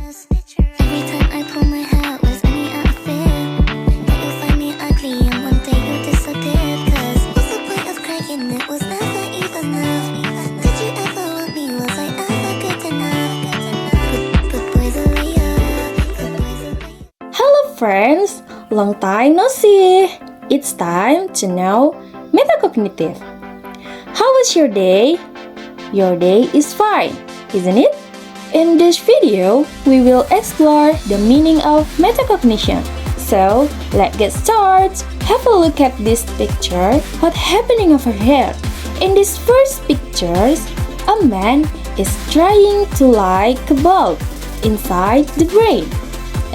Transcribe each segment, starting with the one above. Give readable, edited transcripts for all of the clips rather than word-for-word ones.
Every time I pull my hair was only out of fear that you'll find me ugly and one day you'll disappear. Cause what's the point of crying? It was never even enough. Did you ever want me? Was I ever good enough? But boys are way. Hello friends, long time no see. It's time to know metacognitive. How was your day? Your day is fine, isn't it? In this video, we will explore the meaning of metacognition. So, let's get started. Have a look at this picture. What's happening over here? In this first picture, a man is trying to like a ball inside the brain.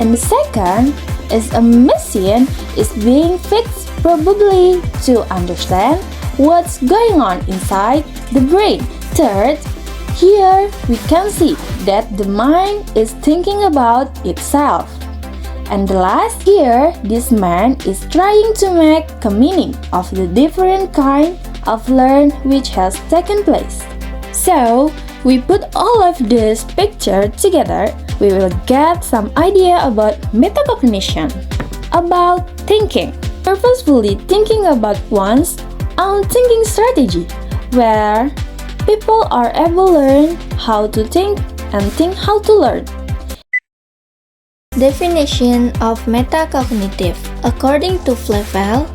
And the second is a machine is being fixed probably to understand what's going on inside the brain. Third, here we can see that the mind is thinking about itself. And the last here, this man is trying to make a meaning of the different kind of learn which has taken place. So, we put all of this picture together, we will get some idea about metacognition, about thinking, purposefully thinking about one's own thinking strategy, where people are able to learn how to think and think how to learn. Definition of metacognitive. According to Flevel,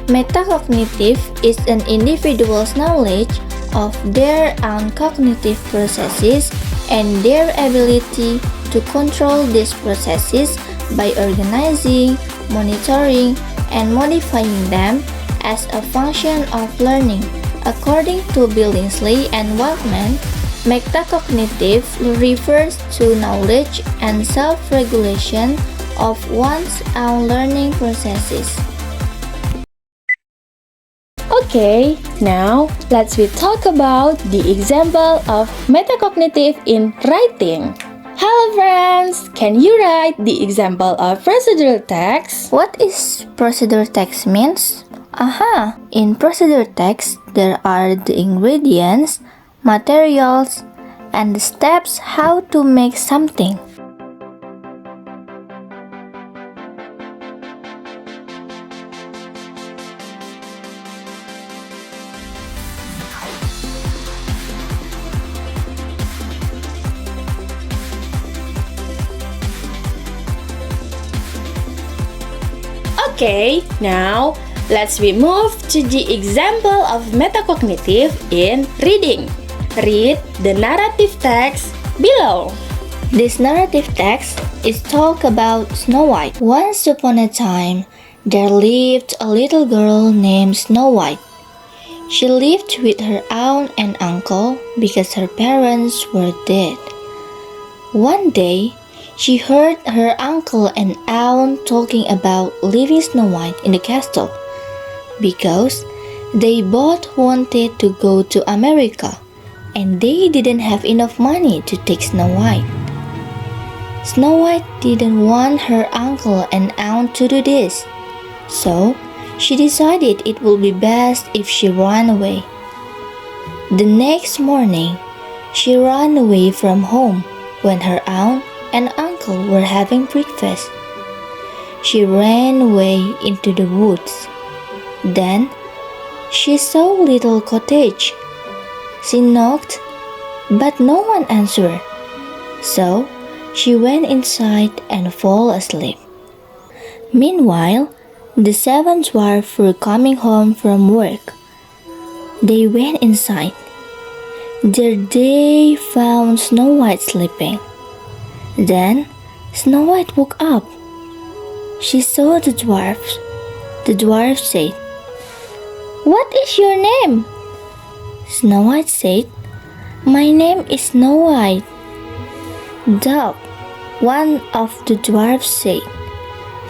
metacognitive is an individual's knowledge of their own cognitive processes and their ability to control these processes by organizing, monitoring, and modifying them as a function of learning. According to Billingsley and Waldman, metacognitive refers to knowledge and self-regulation of one's own learning processes. Okay, now let's talk about the example of metacognitive in writing. Hello friends, can you write the example of procedural text? What is procedural text means? Aha! In procedural text, there are the ingredients, materials, and the steps how to make something. Okay, now let's move to the example of metacognitive in reading. Read the narrative text below. This narrative text is talk about Snow White. Once upon a time, there lived a little girl named Snow White. She lived with her aunt and uncle because her parents were dead. One day, she heard her uncle and aunt talking about leaving Snow White in the castle because they both wanted to go to America and they didn't have enough money to take Snow White. Snow White didn't want her uncle and aunt to do this, so she decided it would be best if she ran away. The next morning, she ran away from home when her aunt and uncle were having breakfast. She ran away into the woods. Then, she saw a little cottage. She knocked, but no one answered. So, she went inside and fell asleep. Meanwhile, the 7 dwarfs were coming home from work. They went inside. There they found Snow White sleeping. Then, Snow White woke up. She saw the dwarfs. The dwarf said, "What is your name?" Snow White said, "My name is Snow White." "Dog," one of the dwarfs said,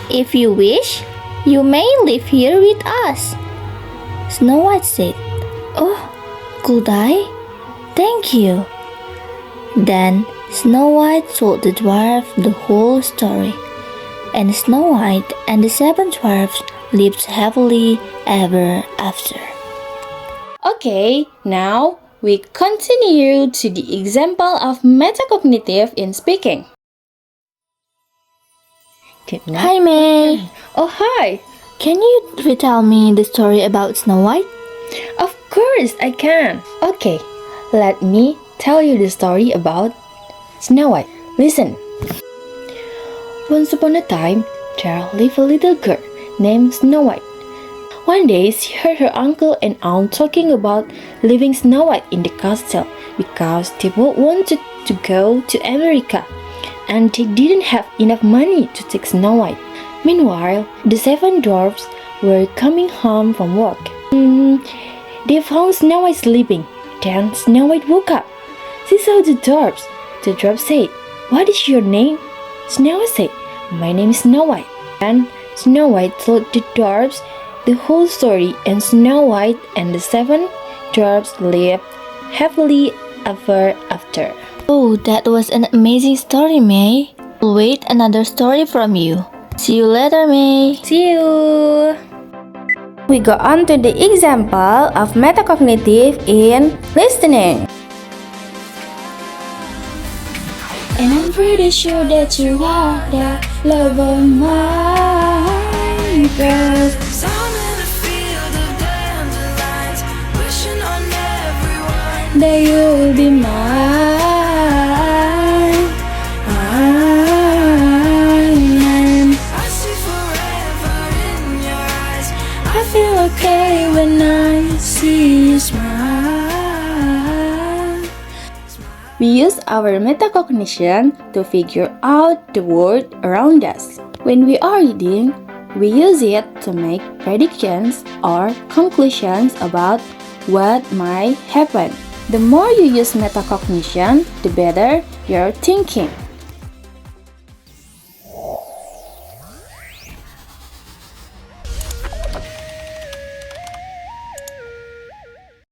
"If you wish, you may live here with us." Snow White said, "Oh, could I? Thank you." Then Snow White told the dwarf the whole story, and Snow White and the 7 dwarfs lived happily ever after. Okay, now we continue to the example of metacognitive in speaking. Hi, May. Oh, hi. Can you retell me the story about Snow White? Of course I can. Okay, let me tell you the story about Snow White. Listen. Once upon a time, there lived a little girl named Snow White. One day, she heard her uncle and aunt talking about leaving Snow White in the castle because they both wanted to go to America and they didn't have enough money to take Snow White. Meanwhile, the 7 dwarfs were coming home from work. They found Snow White sleeping. Then Snow White woke up. She saw the dwarfs. The dwarf said, "What is your name?" Snow White said, "My name is Snow White." And Snow White told the dwarfs the whole story, and Snow White and the 7 dwarfs lived happily ever after. Oh, that was an amazing story, May. I'll wait another story from you. See you later, May. See you! We go on to the example of metacognitive in listening. And I'm pretty sure that you are the love of mine, girl. I'm in a field of dandelions, wishing on everyone. That you'll be mine. I see forever in your eyes. I feel okay when I see you smile. We use our metacognition to figure out the world around us. When we are reading, we use it to make predictions or conclusions about what might happen. The more you use metacognition, the better your thinking.